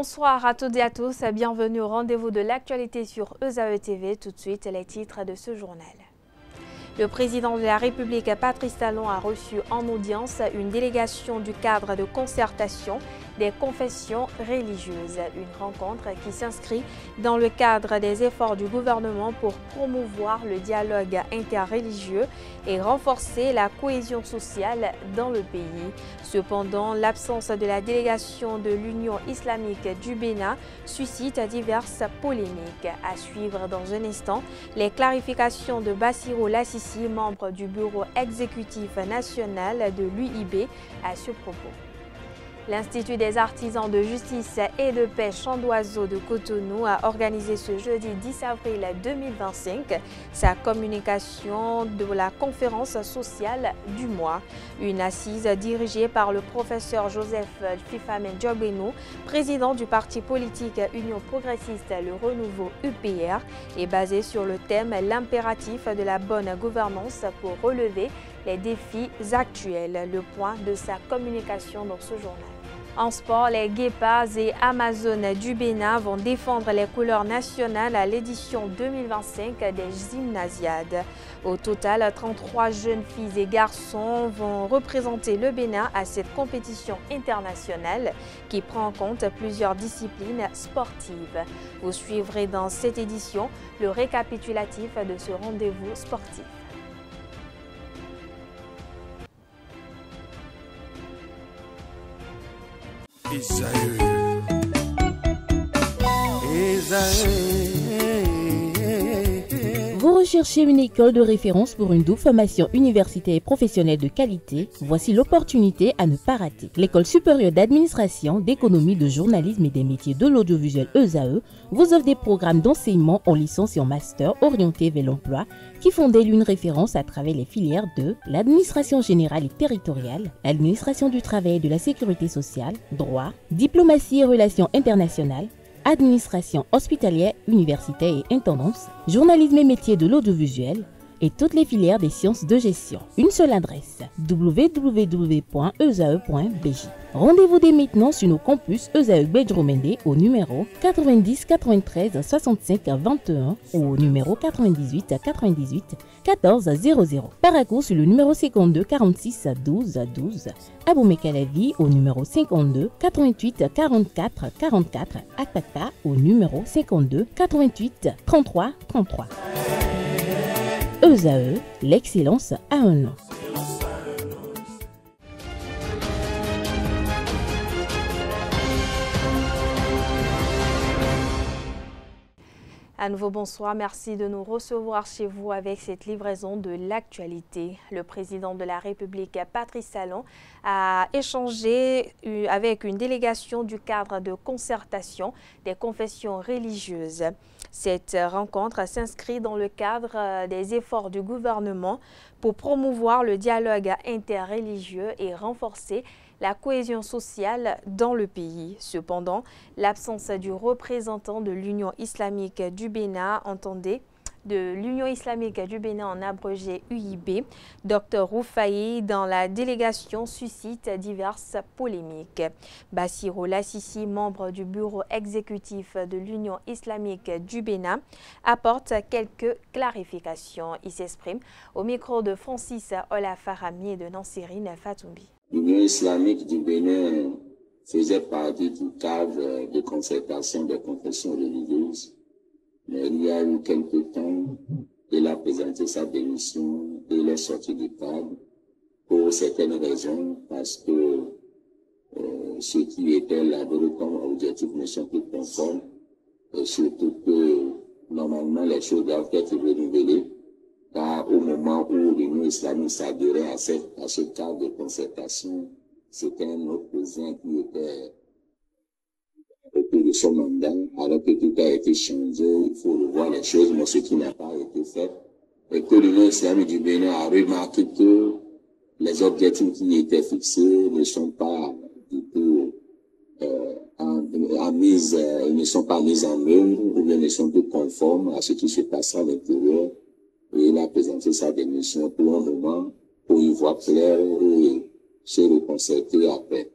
Bonsoir à toutes et à tous, bienvenue au rendez-vous de l'actualité sur ESAE TV. Tout de suite, les titres de ce journal. Le président de la République, Patrice Talon, a reçu en audience une délégation du cadre de concertation des confessions religieuses. Une rencontre qui s'inscrit dans le cadre des efforts du gouvernement pour promouvoir le dialogue interreligieux et renforcer la cohésion sociale dans le pays. Cependant, l'absence de la délégation de l'Union islamique du Bénin suscite diverses polémiques. À suivre dans un instant les clarifications de Bassirou Lassissi, membre du bureau exécutif national de l'UIB, à ce propos. L'Institut des artisans de justice et de paix Champ d'Oiseau de Cotonou a organisé ce jeudi 10 avril 2025 sa communication de la conférence sociale du mois. Une assise dirigée par le professeur Joseph Fifamen Diobeno, président du parti politique Union progressiste Le Renouveau UPR, est basée sur le thème « L'impératif de la bonne gouvernance pour relever les défis actuels », le point de sa communication dans ce journal. En sport, les Guépards et Amazones du Bénin vont défendre les couleurs nationales à l'édition 2025 des Gymnasiades. Au total, 33 jeunes filles et garçons vont représenter le Bénin à cette compétition internationale qui prend en compte plusieurs disciplines sportives. Vous suivrez dans cette édition le récapitulatif de ce rendez-vous sportif. Vous recherchez une école de référence pour une double formation universitaire et professionnelle de qualité? Voici l'opportunité à ne pas rater. L'École supérieure d'administration, d'économie, de journalisme et des métiers de l'audiovisuel ESAE vous offre des programmes d'enseignement en licence et en master orientés vers l'emploi qui font d'elle une référence à travers les filières de l'administration générale et territoriale, l'administration du travail et de la sécurité sociale, droit, diplomatie et relations internationales, administration hospitalière, universitaire et intendance, journalisme et métiers de l'audiovisuel et toutes les filières des sciences de gestion. Une seule adresse, www.esae.bj. Rendez-vous dès maintenant sur nos campus ESAE Bedjromende au numéro 90 93 65 21 ou au numéro 98 98 14 00. Paracourt sur le numéro 52 46 12 12. Aboumé-Calavi au numéro 52 88 44 44. Akpata au numéro 52 88 33 33. ESAE, l'excellence a un nom. À nouveau, bonsoir. Merci de nous recevoir chez vous avec cette livraison de l'actualité. Le président de la République, Patrice Talon, a échangé avec une délégation du cadre de concertation des confessions religieuses. Cette rencontre s'inscrit dans le cadre des efforts du gouvernement pour promouvoir le dialogue interreligieux et renforcer la cohésion sociale dans le pays. Cependant, l'absence du représentant de l'Union islamique du Bénin, en abrégé UIB, Dr Roufaï, dans la délégation suscite diverses polémiques. Bassirou Lassissi, membre du bureau exécutif de l'Union islamique du Bénin, apporte quelques clarifications. Il s'exprime au micro de Francis Olafarami et de Nansirine Fatoumbi. L'Union islamique du Bénin faisait partie du cadre de concertation des confessions religieuses. Mais il y a eu quelques temps, il a présenté sa démission et il est sorti du cadre pour certaines raisons, parce que ceux qui étaient là comme objectifs ne sont plus conformes, et surtout que normalement les choses doivent être renouvelées, car au moment où l'Union islamique s'adhérait à ce cadre de concertation, c'était un autre président qui était de son mandat, alors que tout a été changé, il faut revoir les choses, mais ce qui n'a pas été fait, et que l'Union islamique du Bénin a remarqué que les objectifs qui étaient fixés ne sont pas du tout ne sont pas mis en œuvre, ou bien ne sont plus conformes à ce qui se passe à l'intérieur. Et il a présenté sa démission pour un moment, pour y voir clair et se reconcerter après.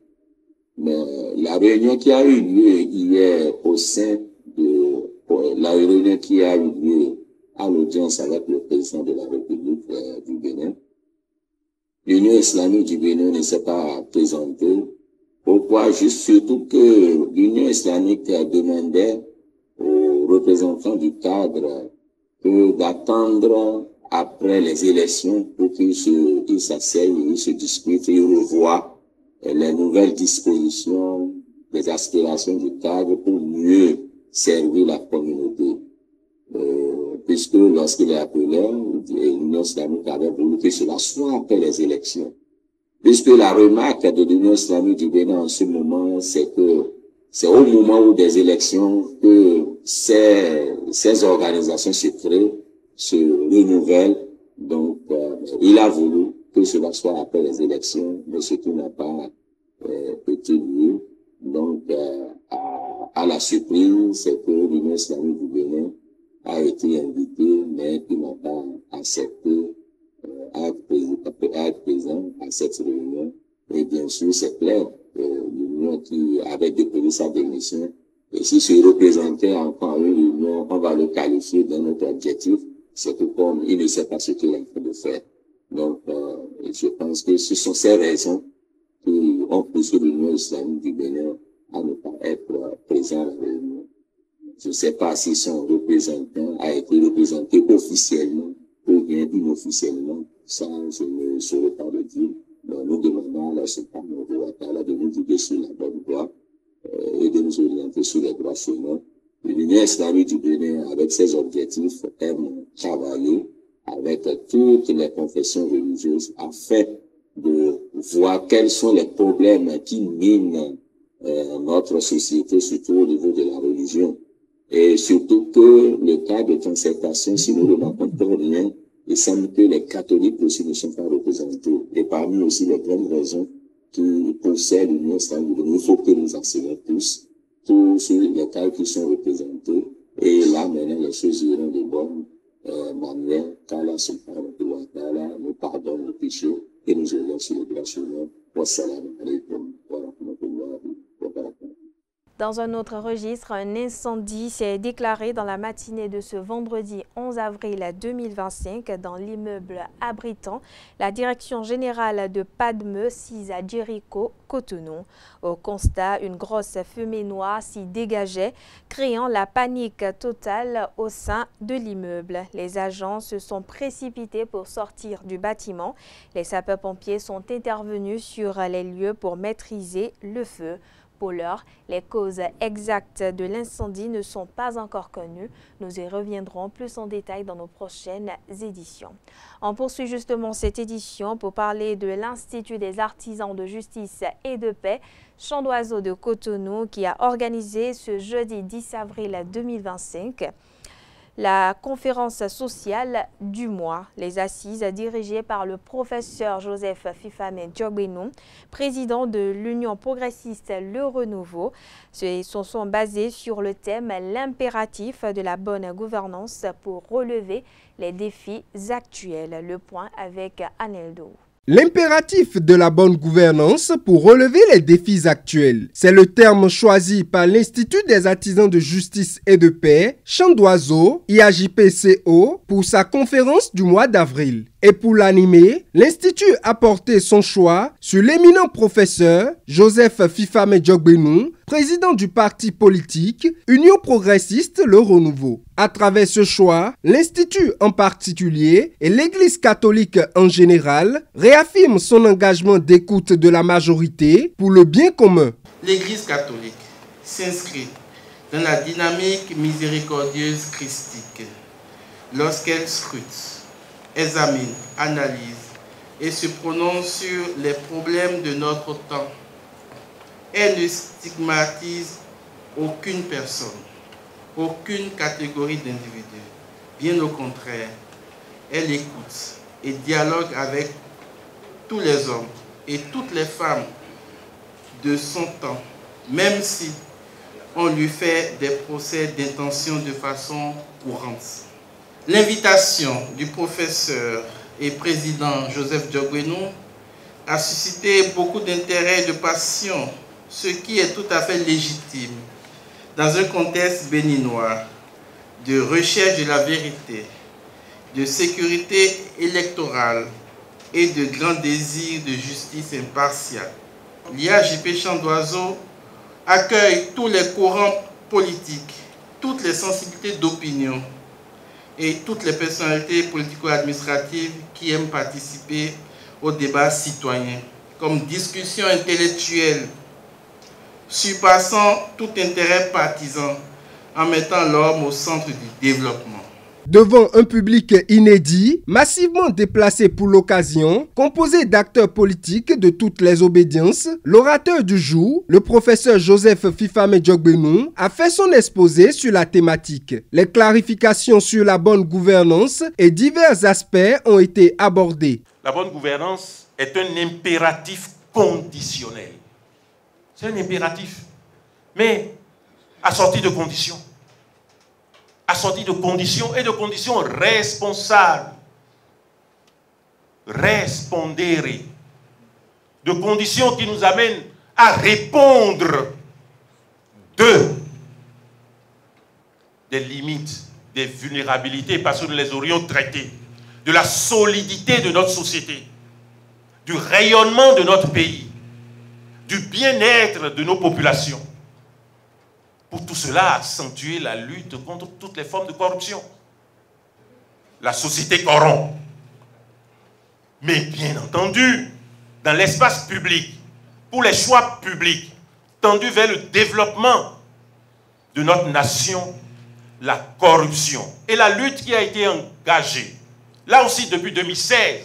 Mais la réunion qui a eu lieu hier au sein de la réunion qui a eu lieu à l'audience avec le président de la République du Bénin, l'Union islamique du Bénin ne s'est pas présentée. Pourquoi? Juste surtout que l'Union islamique demandait aux représentants du cadre d'attendre après les élections pour qu'ils s'asseyent, ils se discutent, ils revoient les nouvelles dispositions, les aspirations du cadre pour mieux servir la communauté. Puisque lorsqu'il est appelé, l'Union islamique avait voulu que cela soit après les élections. Puisque la remarque de l'Union islamique du Bénin en ce moment, c'est que c'est au moment où des élections que ces organisations se créent, se renouvellent. Donc, il a voulu que cela soit après les élections, mais ce qui n'a pas été lieu. Donc, à la surprise, c'est que l'Union islamique du Bénin a été invitée, mais qui n'a pas accepté à être présent à cette réunion. Et bien sûr, c'est clair, l'Union qui avait déposé sa démission, et si se représentait encore une réunion, on va le qualifier d'un autre objectif, c'est que comme il ne sait pas ce qu'il est en train de faire. Donc, je pense que ce sont ces raisons qui ont poussé l'Union islamique du Bénin à ne pas être présent à la réunion. Je ne sais pas si son représentant a été représenté officiellement ou bien inofficiellement. Ça, je ne saurais pas le dire. Mais nous demandons à la Subhanahu wa ta'ala de nous guider sur la bonne voie et de nous orienter sur les droits chemins. L'Union islamique du Bénin, avec ses objectifs, aime travailler avec toutes les confessions religieuses afin de voir quels sont les problèmes qui minent notre société, surtout au niveau de la religion. Et surtout que le cas de concertation, si nous ne rencontrons rien, il semble que les catholiques aussi ne sont pas représentés. Et parmi aussi les grandes raisons qui possèdent l'Union islamique, il faut que nous enseignons tous les cas qui sont représentés. Et là, maintenant, les choses iront de bonne manière, car la Subhanahu wa ta'ala nous pardonne nos péchés et nous aidons sur le droit chemin. Wassalamu alaikum wa rahmatullahi wa barakatuh. Dans un autre registre, un incendie s'est déclaré dans la matinée de ce vendredi 11 avril 2025 dans l'immeuble abritant la direction générale de PADME 6 à Jéricho, Cotonou. Au constat, une grosse fumée noire s'y dégageait, créant la panique totale au sein de l'immeuble. Les agents se sont précipités pour sortir du bâtiment. Les sapeurs-pompiers sont intervenus sur les lieux pour maîtriser le feu. Pour l'heure, les causes exactes de l'incendie ne sont pas encore connues. Nous y reviendrons plus en détail dans nos prochaines éditions. On poursuit justement cette édition pour parler de l'Institut des artisans de justice et de paix, Chant d'oiseau de Cotonou, qui a organisé ce jeudi 10 avril 2025 la conférence sociale du mois. Les assises dirigées par le professeur Joseph Fifame Djogbenou, président de l'Union progressiste Le Renouveau, se sont basées sur le thème « L'impératif de la bonne gouvernance pour relever les défis actuels ». Le point avec Aneldo. L'impératif de la bonne gouvernance pour relever les défis actuels. C'est le terme choisi par l'Institut des artisans de justice et de paix, Chant d'oiseau, IAJPCO, pour sa conférence du mois d'avril. Et pour l'animer, l'Institut a porté son choix sur l'éminent professeur Joseph Fifame Djogbenou, président du parti politique Union progressiste Le Renouveau. À travers ce choix, l'Institut en particulier et l'Église catholique en général réaffirment son engagement d'écoute de la majorité pour le bien commun. L'Église catholique s'inscrit dans la dynamique miséricordieuse christique lorsqu'elle scrute, examine, analyse et se prononce sur les problèmes de notre temps. Elle ne stigmatise aucune personne, aucune catégorie d'individus. Bien au contraire, elle écoute et dialogue avec tous les hommes et toutes les femmes de son temps, même si on lui fait des procès d'intention de façon courante. L'invitation du professeur et président Joseph Djogbenou a suscité beaucoup d'intérêt et de passion ce qui est tout à fait légitime dans un contexte béninois de recherche de la vérité, de sécurité électorale et de grand désir de justice impartiale. L'IAJP Chant d'Oiseau accueille tous les courants politiques, toutes les sensibilités d'opinion et toutes les personnalités politico-administratives qui aiment participer au débat citoyen, comme discussion intellectuelle, surpassant tout intérêt partisan, en mettant l'homme au centre du développement. Devant un public inédit, massivement déplacé pour l'occasion, composé d'acteurs politiques de toutes les obédiences, l'orateur du jour, le professeur Joseph Fifame Djogbenou, a fait son exposé sur la thématique. Les clarifications sur la bonne gouvernance et divers aspects ont été abordés. La bonne gouvernance est un impératif conditionnel. C'est un impératif, mais assorti de conditions. Assorti de conditions et de conditions responsables, respondere, de conditions qui nous amènent à répondre des limites, des vulnérabilités, parce que nous les aurions traitées, de la solidité de notre société, du rayonnement de notre pays, du bien-être de nos populations. Pour tout cela, accentuer la lutte contre toutes les formes de corruption. La société corrompt. Mais bien entendu, dans l'espace public, pour les choix publics, tendus vers le développement de notre nation, la corruption et la lutte qui a été engagée, là aussi depuis 2016,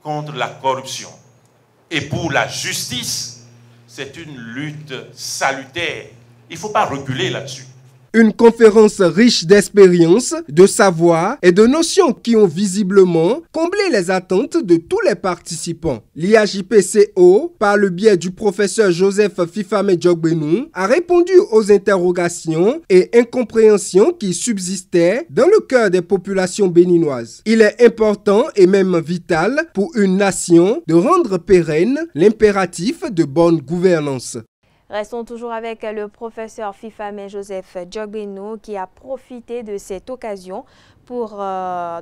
contre la corruption et pour la justice, c'est une lutte salutaire. Il ne faut pas reculer là-dessus. Une conférence riche d'expériences, de savoir et de notions qui ont visiblement comblé les attentes de tous les participants. L'IAJP-CO, par le biais du professeur Joseph Fifame Djogbenou, a répondu aux interrogations et incompréhensions qui subsistaient dans le cœur des populations béninoises. Il est important et même vital pour une nation de rendre pérenne l'impératif de bonne gouvernance. Restons toujours avec le professeur Fifame Joseph Djogbenou qui a profité de cette occasion pour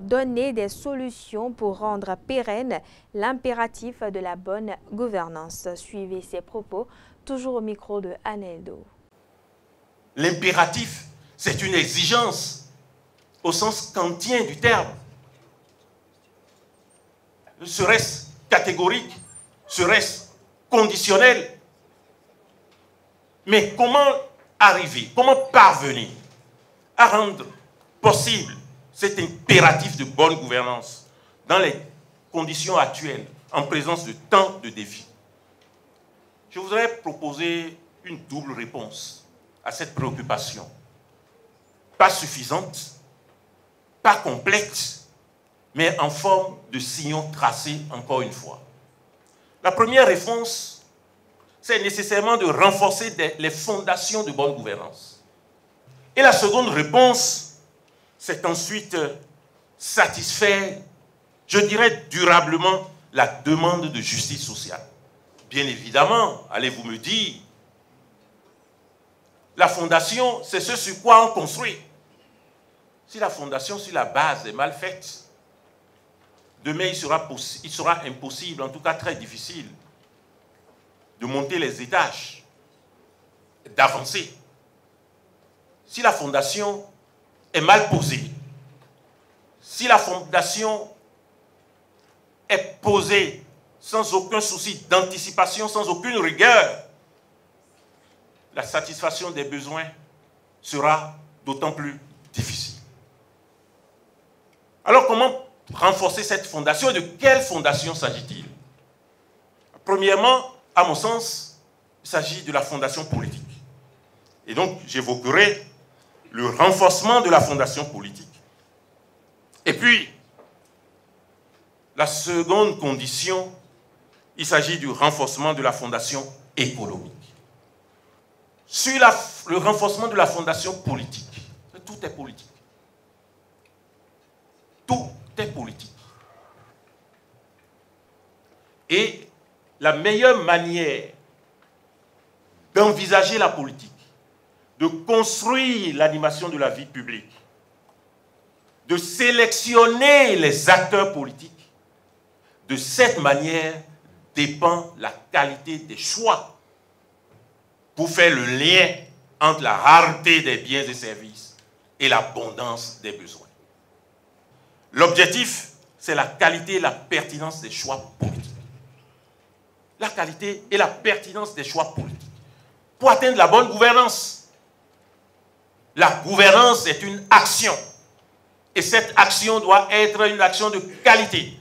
donner des solutions pour rendre pérenne l'impératif de la bonne gouvernance. Suivez ses propos, toujours au micro de Aneldo. L'impératif, c'est une exigence au sens kantien du terme. Serait-ce catégorique? Serait-ce conditionnel? Mais comment arriver, comment parvenir à rendre possible cet impératif de bonne gouvernance dans les conditions actuelles, en présence de tant de défis? Je voudrais proposer une double réponse à cette préoccupation. Pas suffisante, pas complète, mais en forme de sillon tracé encore une fois. La première réponse, c'est nécessairement de renforcer les fondations de bonne gouvernance. Et la seconde réponse, c'est ensuite satisfaire, je dirais durablement, la demande de justice sociale. Bien évidemment, allez-vous me dire, la fondation, c'est ce sur quoi on construit. Si la fondation, sur la base, est mal faite, demain il sera impossible, en tout cas très difficile, de monter les étages, d'avancer. Si la fondation est mal posée, si la fondation est posée sans aucun souci d'anticipation, sans aucune rigueur, la satisfaction des besoins sera d'autant plus difficile. Alors comment renforcer cette fondation et de quelle fondation s'agit-il? Premièrement, à mon sens, il s'agit de la fondation politique. Et donc, j'évoquerai le renforcement de la fondation politique. Et puis, la seconde condition, il s'agit du renforcement de la fondation économique. Sur le renforcement de la fondation politique, tout est politique. Tout est politique. Et la meilleure manière d'envisager la politique, de construire l'animation de la vie publique, de sélectionner les acteurs politiques. De cette manière dépend la qualité des choix pour faire le lien entre la rareté des biens et services et l'abondance des besoins. L'objectif, c'est la qualité et la pertinence des choix politiques. La qualité et la pertinence des choix politiques. Pour atteindre la bonne gouvernance. La gouvernance est une action. Et cette action doit être une action de qualité.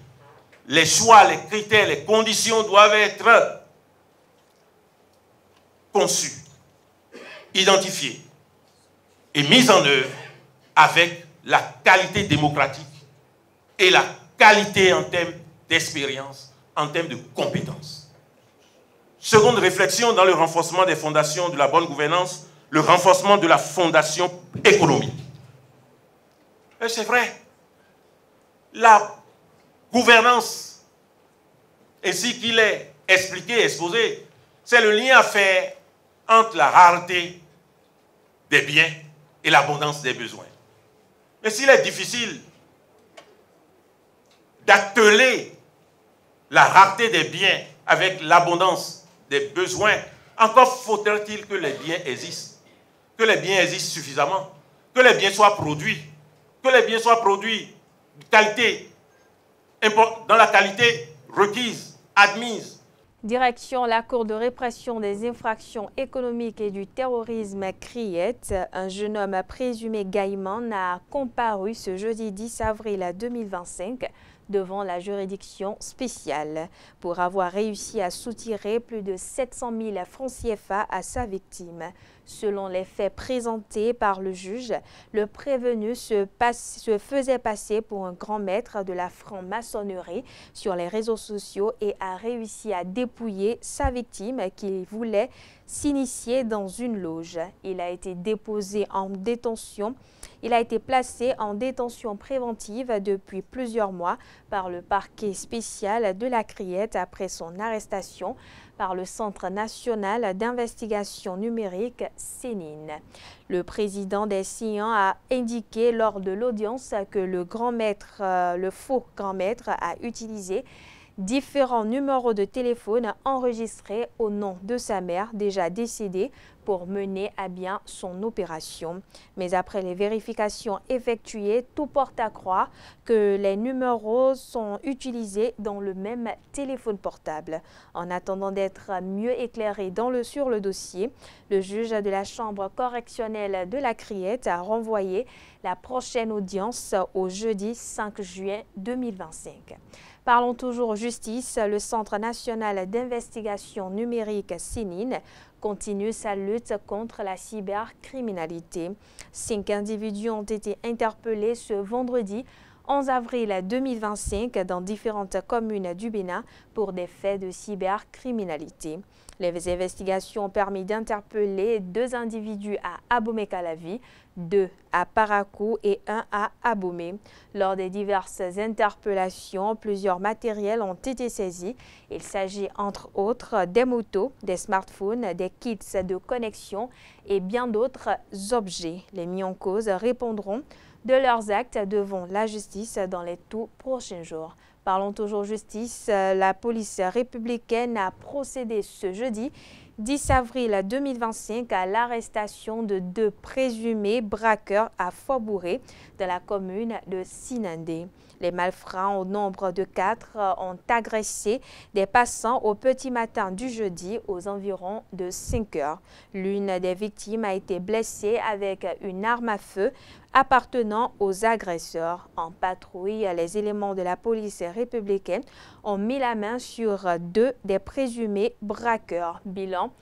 Les choix, les critères, les conditions doivent être conçus, identifiés et mis en œuvre avec la qualité démocratique et la qualité en termes d'expérience, en termes de compétences. Seconde réflexion dans le renforcement des fondations de la bonne gouvernance, le renforcement de la fondation économique. Et c'est vrai, la gouvernance, ainsi qu'il est expliqué, exposé, c'est le lien à faire entre la rareté des biens et l'abondance des besoins. Mais s'il est difficile d'atteler la rareté des biens avec l'abondance des besoins, encore faudrait-il que les biens existent, que les biens existent suffisamment, que les biens soient produits de qualité, dans la qualité requise, admise. Direction la Cour de répression des infractions économiques et du terrorisme CRIET, un jeune homme présumé Gaïman a comparu ce jeudi 10 avril 2025 devant la juridiction spéciale pour avoir réussi à soutirer plus de 700 000 francs CFA à sa victime. Selon les faits présentés par le juge, le prévenu se faisait passer pour un grand maître de la franc-maçonnerie sur les réseaux sociaux et a réussi à dépouiller sa victime qui voulait s'initier dans une loge. Il a été déposé en détention. Il a été placé en détention préventive depuis plusieurs mois par le parquet spécial de la CRIET après son arrestation par le Centre national d'investigation numérique CNIN. Le président des SIAN a indiqué lors de l'audience que le faux grand maître a utilisé différents numéros de téléphone enregistrés au nom de sa mère déjà décédée pour mener à bien son opération. Mais après les vérifications effectuées, tout porte à croire que les numéros sont utilisés dans le même téléphone portable. En attendant d'être mieux éclairé sur le dossier, le juge de la Chambre correctionnelle de la CRIET a renvoyé la prochaine audience au jeudi 5 juin 2025. Parlons toujours justice. Le Centre national d'investigation numérique CNIN continue sa lutte contre la cybercriminalité. 5 individus ont été interpellés ce vendredi 11 avril 2025 dans différentes communes du Bénin pour des faits de cybercriminalité. Les investigations ont permis d'interpeller 2 individus à Abomey-Calavi, 2 à Parakou et 1 à Abomey. Lors des diverses interpellations, plusieurs matériels ont été saisis. Il s'agit entre autres des motos, des smartphones, des kits de connexion et bien d'autres objets. Les mis en cause répondront de leurs actes devant la justice dans les tout prochains jours. Parlons toujours justice. La police républicaine a procédé ce jeudi 10 avril 2025 à l'arrestation de 2 présumés braqueurs à Fort-Bourré de la commune de Sinandé. Les malfrats au nombre de 4 ont agressé des passants au petit matin du jeudi aux environs de 5 heures. L'une des victimes a été blessée avec une arme à feu appartenant aux agresseurs. En patrouille, les éléments de la police républicaine ont mis la main sur 2 des présumés braqueurs. Bilan: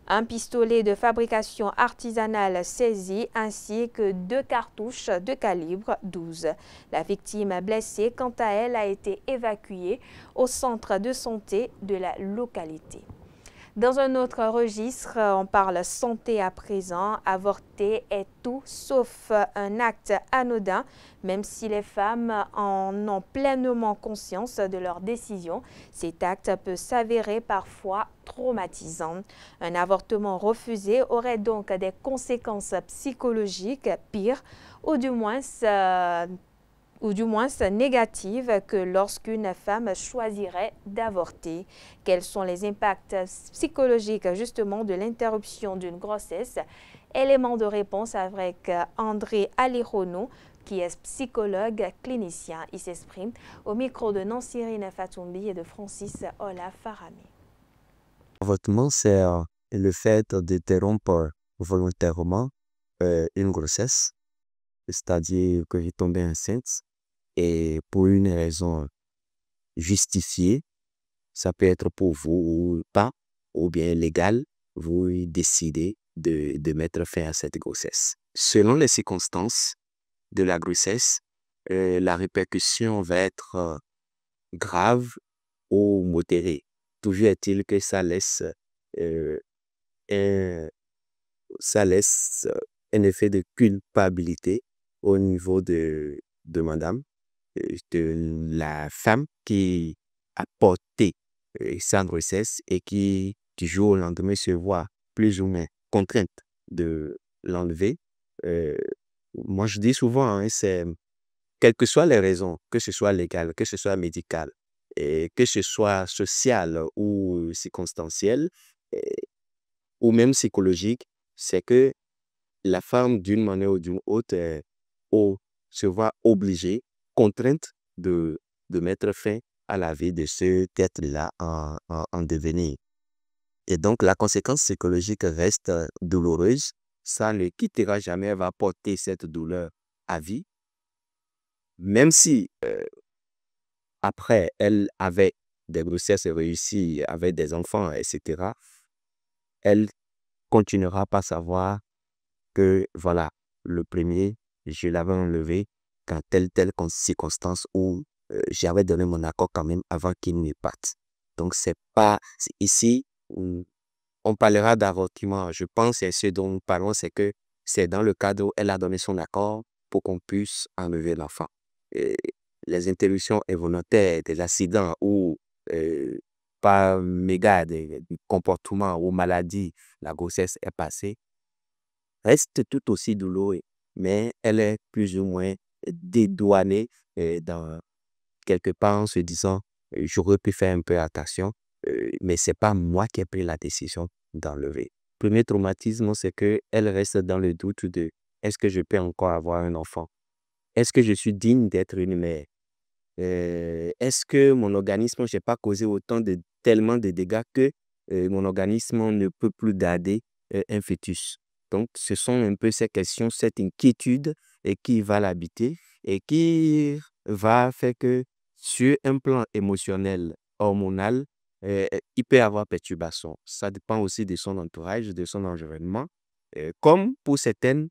un pistolet de fabrication artisanale saisi ainsi que 2 cartouches de calibre 12. La victime blessée, quant à elle, a été évacuée au centre de santé de la localité. Dans un autre registre, on parle santé à présent. Avorter est tout sauf un acte anodin, même si les femmes en ont pleinement conscience de leur décision. Cet acte peut s'avérer parfois traumatisant. Un avortement refusé aurait donc des conséquences psychologiques pires ou du moins négatives que lorsqu'une femme choisirait d'avorter. Quels sont les impacts psychologiques justement de l'interruption d'une grossesse? Élément de réponse avec André Alirono, qui est psychologue clinicien. Il s'exprime au micro de Nansirine Fatoumbi et de Francis Ola Farami. L'avortement, c'est le fait d'interrompre volontairement une grossesse, c'est-à-dire que vous tombez enceinte et pour une raison justifiée, ça peut être pour vous ou pas, ou bien légal, vous décidez de mettre fin à cette grossesse. Selon les circonstances de la grossesse, la répercussion va être grave ou modérée. Toujours est-il que ça laisse un effet de culpabilité au niveau de madame, de la femme qui a porté sa grossesse et qui, du jour au lendemain, se voit plus ou moins contrainte de l'enlever. Moi, je dis souvent, c'est quelles que soient les raisons, que ce soit légal, que ce soit médical, et que ce soit social ou circonstanciel, ou même psychologique, c'est que la femme, d'une manière ou d'une autre, se voit obligée, contrainte de mettre fin à la vie de ce être-là en devenir. Et donc, la conséquence psychologique reste douloureuse. Ça ne quittera jamais, elle va porter cette douleur à vie. Même si, après, elle avait des grossesses réussies, avec des enfants, etc., elle continuera par savoir que, voilà, le premier, je l'avais enlevé quand telle circonstance où j'avais donné mon accord quand même avant qu'il ne parte. Donc, ici, on parlera d'avortement. Je pense que ce dont nous parlons, c'est que c'est dans le cadre où elle a donné son accord pour qu'on puisse enlever l'enfant. Les interruptions involontaires, des accidents ou par méga des comportements ou maladies, la grossesse est passée, reste tout aussi douloureuse, mais elle est plus ou moins dédouanée quelque part en se disant j'aurais pu faire un peu attention, mais ce n'est pas moi qui ai pris la décision d'enlever. Premier traumatisme, c'est qu'elle reste dans le doute de est-ce que je peux encore avoir un enfant? Est-ce que je suis digne d'être une mère? Est-ce que mon organisme, je n'ai pas causé tellement de dégâts que mon organisme ne peut plus garder un fœtus? Donc, ce sont un peu ces questions, cette inquiétude qui va l'habiter et qui va faire que sur un plan émotionnel, hormonal, il peut y avoir perturbation. Ça dépend aussi de son entourage, de son environnement. Comme pour certaines,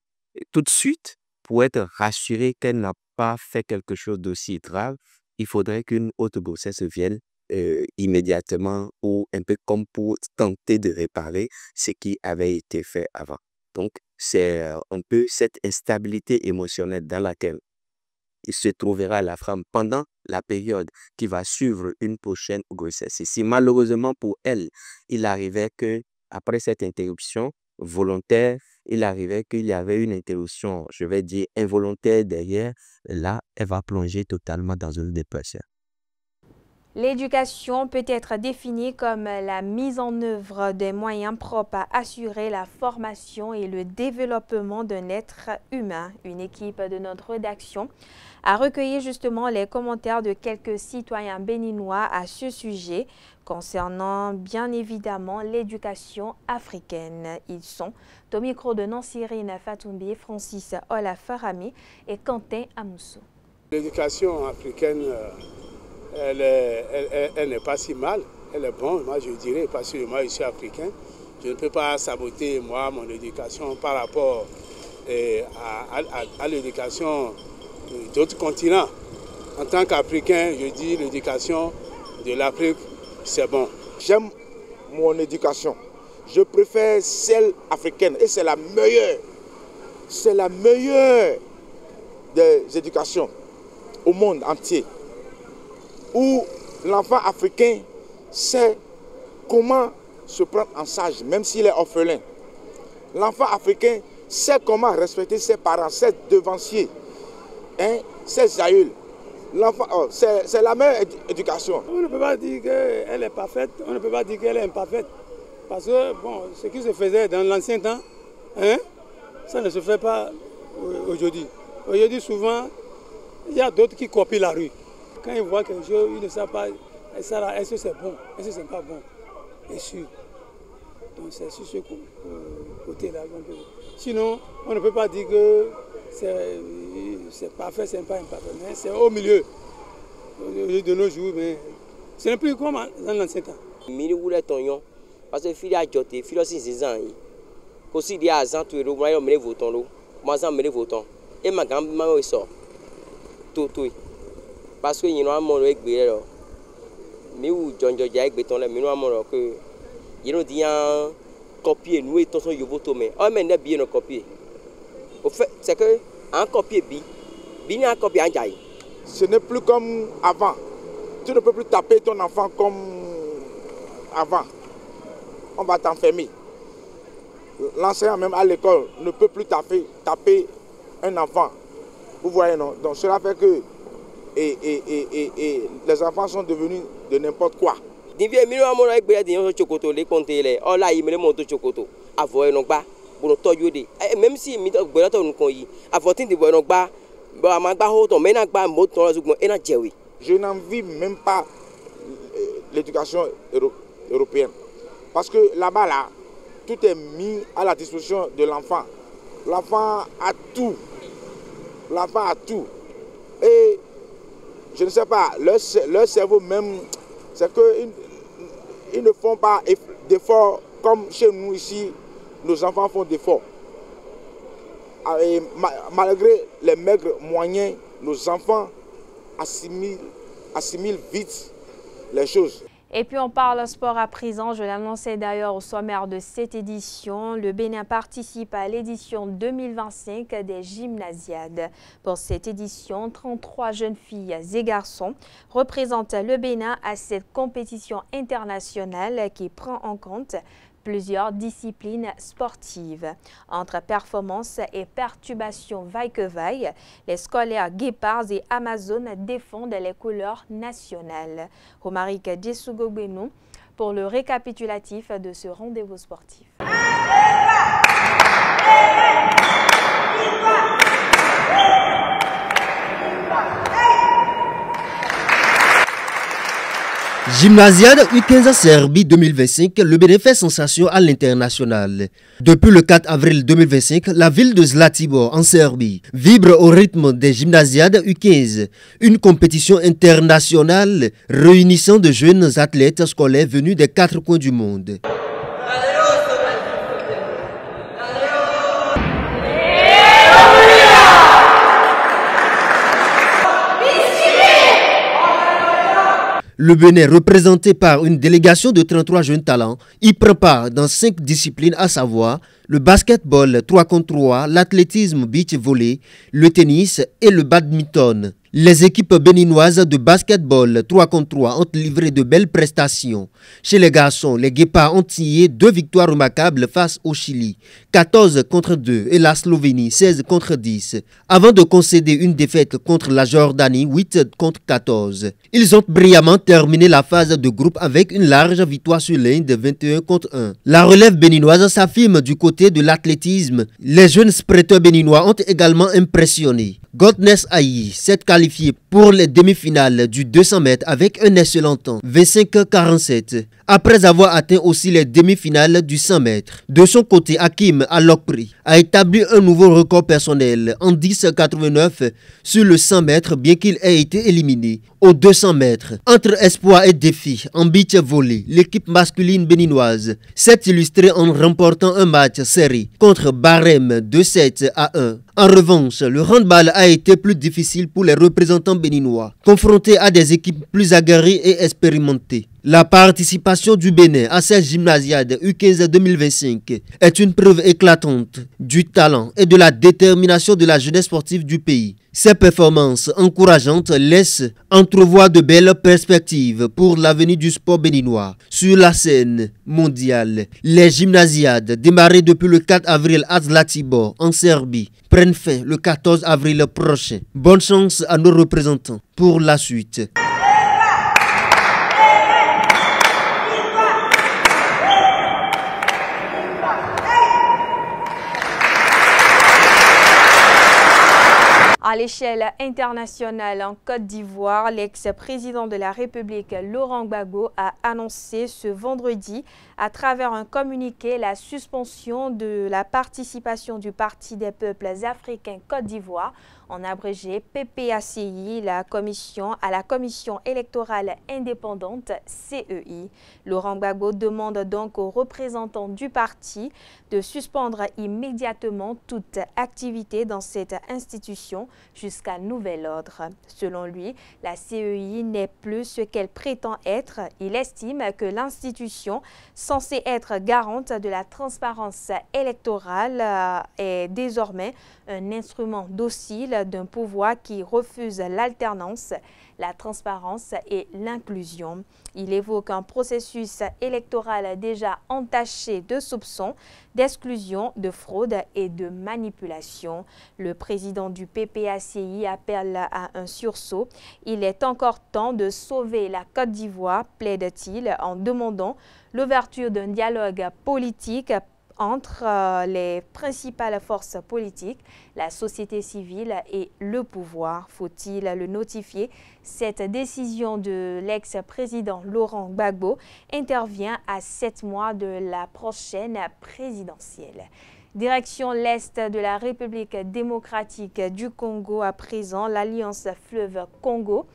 tout de suite, pour être rassurée qu'elle n'a pas fait quelque chose d'aussi grave, il faudrait qu'une autre grossesse vienne immédiatement ou un peu comme pour tenter de réparer ce qui avait été fait avant. Donc, c'est un peu cette instabilité émotionnelle dans laquelle il se trouvera la femme pendant la période qui va suivre une prochaine grossesse. Et si malheureusement pour elle, il arrivait qu'après cette interruption volontaire, il arrivait qu'il y avait une interruption, je vais dire involontaire derrière, là, elle va plonger totalement dans une dépression. L'éducation peut être définie comme la mise en œuvre des moyens propres à assurer la formation et le développement d'un être humain. Une équipe de notre rédaction a recueilli justement les commentaires de quelques citoyens béninois à ce sujet concernant bien évidemment l'éducation africaine. Ils sont au micro de Nansirine Fatoumbi, Francis Ola Farami et Quentin Amousso. L'éducation africaine, elle n'est pas si mal, elle est bonne, moi je dirais, parce que moi je suis africain. Je ne peux pas saboter moi mon éducation par rapport à l'éducation d'autres continents. En tant qu'Africain, je dis l'éducation de l'Afrique, c'est bon. J'aime mon éducation, je préfère celle africaine et c'est la meilleure. C'est la meilleure des éducations au monde entier. Où l'enfant africain sait comment se prendre en charge, même s'il est orphelin. L'enfant africain sait comment respecter ses parents, ses devanciers, ses aïeuls. C'est la meilleure éducation. On ne peut pas dire qu'elle est parfaite, on ne peut pas dire qu'elle est imparfaite. Parce que bon, ce qui se faisait dans l'ancien temps, ça ne se fait pas aujourd'hui. Aujourd'hui, souvent, il y a d'autres qui copient la rue. Quand ils voient quelque chose, ils ne savent pas, est-ce que c'est bon, est-ce que c'est pas bon. Et sûr. Donc c'est sur ce côté-là. Sinon, on ne peut pas dire que c'est parfait, c'est pas imparfait. Mais c'est au milieu de nos jours, mais ce n'est plus comme dans l'ancien temps. Parce que fili a joté, fili aussi c'est ça. Aussi il y a ans tout le monde a mené votant l'eau, moi ça mené votant. Et ma gamme m'a sort tout. Parce que il y a un monde avec béla. Mais où John George avec béton là, mais nous avons que il y a dit un copier nous et ton son yoboto mais oh mais n'est bien nos copier. Au fait c'est que un copier bi un copier en jaille. Ce n'est plus comme avant. Tu ne peux plus taper ton enfant comme avant. On va t'enfermer. L'enseignant même à l'école ne peut plus taper un enfant. Vous voyez, non? Donc cela fait que les enfants sont devenus de n'importe quoi. Même si je n'envie même pas l'éducation européenne. Parce que là-bas, tout est mis à la disposition de l'enfant. L'enfant a tout. L'enfant a tout. Et je ne sais pas, leur cerveau même, c'est qu'ils ne font pas d'efforts comme chez nous ici, nos enfants font d'efforts. Et malgré les maigres moyens, nos enfants assimilent vite les choses. Et puis on parle sport à présent, je l'annonçais d'ailleurs au sommaire de cette édition. Le Bénin participe à l'édition 2025 des Gymnasiades. Pour cette édition, 33 jeunes filles et garçons représentent le Bénin à cette compétition internationale qui prend en compte plusieurs disciplines sportives. Entre performance et perturbation vaille que vaille, les scolaires Guépards et Amazones défendent les couleurs nationales. Romarika Djesougogbeno pour le récapitulatif de ce rendez-vous sportif. Gymnasiade U15 Serbie 2025, le Bénin fait sensation à l'international. Depuis le 4 avril 2025, la ville de Zlatibor en Serbie vibre au rythme des Gymnasiades U15, une compétition internationale réunissant de jeunes athlètes scolaires venus des 4 coins du monde. Le Bénin, représenté par une délégation de 33 jeunes talents, y prend part dans 5 disciplines, à savoir le basketball 3 contre 3, l'athlétisme beach volley, le tennis et le badminton. Les équipes béninoises de basketball 3 contre 3 ont livré de belles prestations. Chez les garçons, les Guépards ont signé 2 victoires remarquables face au Chili, 14 contre 2 et la Slovénie, 16 contre 10, avant de concéder une défaite contre la Jordanie, 8 contre 14. Ils ont brillamment terminé la phase de groupe avec une large victoire sur l'Inde, 21 contre 1. La relève béninoise s'affirme du côté de l'athlétisme. Les jeunes sprinteurs béninois ont également impressionné. Godness Aïe s'est qualifié pour les demi-finales du 200 mètres avec un excellent temps, 25,47, après avoir atteint aussi les demi-finales du 100 mètres. De son côté, Hakim Alokpri a établi un nouveau record personnel en 10,89 sur le 100 mètres, bien qu'il ait été éliminé aux 200 mètres. Entre espoir et défi en beach volley, l'équipe masculine béninoise s'est illustrée en remportant un match serré contre Barème 2-7-1. En revanche, le handball a été plus difficile pour les représentants béninois, confrontés à des équipes plus aguerries et expérimentées. La participation du Bénin à cette gymnasiade U15 2025 est une preuve éclatante du talent et de la détermination de la jeunesse sportive du pays. Ces performances encourageantes laissent entrevoir de belles perspectives pour l'avenir du sport béninois. Sur la scène mondiale, les gymnasiades démarrées depuis le 4 avril à Zlatibor en Serbie prennent fin le 14 avril prochain. Bonne chance à nos représentants pour la suite. À l'échelle internationale en Côte d'Ivoire, l'ex-président de la République Laurent Gbagbo a annoncé ce vendredi à travers un communiqué la suspension de la participation du Parti des peuples africains Côte d'Ivoire, en abrégé PPACI, à la commission électorale indépendante CEI. Laurent Gbagbo demande donc aux représentants du parti de suspendre immédiatement toute activité dans cette institution jusqu'à nouvel ordre. Selon lui, la CEI n'est plus ce qu'elle prétend être. Il estime que l'institution censée être garante de la transparence électorale est désormais un instrument docile d'un pouvoir qui refuse l'alternance, la transparence et l'inclusion. Il évoque un processus électoral déjà entaché de soupçons, d'exclusion, de fraude et de manipulation. Le président du PPACI appelle à un sursaut. Il est encore temps de sauver la Côte d'Ivoire, plaide-t-il, en demandant l'ouverture d'un dialogue politique entre les principales forces politiques, la société civile et le pouvoir. Faut-il le notifier? Cette décision de l'ex-président Laurent Gbagbo intervient à 7 mois de la prochaine présidentielle. Direction l'Est de la République démocratique du Congo à présent, l'Alliance Fleuve Congo.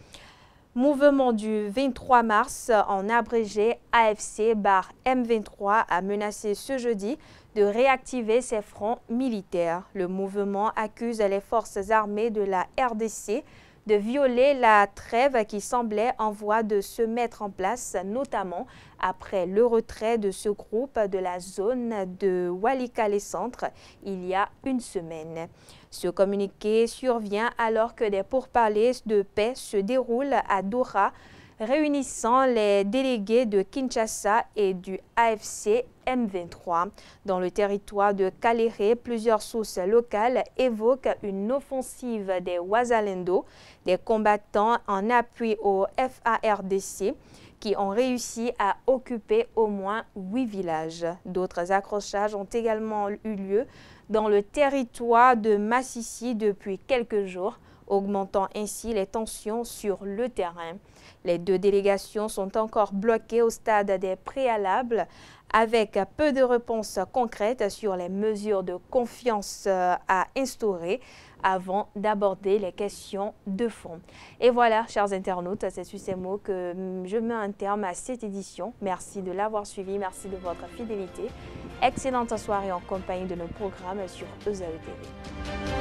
Mouvement du 23 mars, en abrégé AFC/M23, a menacé ce jeudi de réactiver ses fronts militaires. Le mouvement accuse les forces armées de la RDC de violer la trêve qui semblait en voie de se mettre en place, notamment après le retrait de ce groupe de la zone de Walikale-Centre il y a une semaine. Ce communiqué survient alors que des pourparlers de paix se déroulent à Doha, réunissant les délégués de Kinshasa et du AFC M23. Dans le territoire de Kaléré, plusieurs sources locales évoquent une offensive des Wazalendo, des combattants en appui au FARDC, qui ont réussi à occuper au moins 8 villages. D'autres accrochages ont également eu lieu dans le territoire de Massissi depuis quelques jours, augmentant ainsi les tensions sur le terrain. Les deux délégations sont encore bloquées au stade des préalables, avec peu de réponses concrètes sur les mesures de confiance à instaurer avant d'aborder les questions de fond. Et voilà, chers internautes, c'est sur ces mots que je mets un terme à cette édition. Merci de l'avoir suivi, merci de votre fidélité. Excellente soirée en compagnie de nos programmes sur EZAE TV.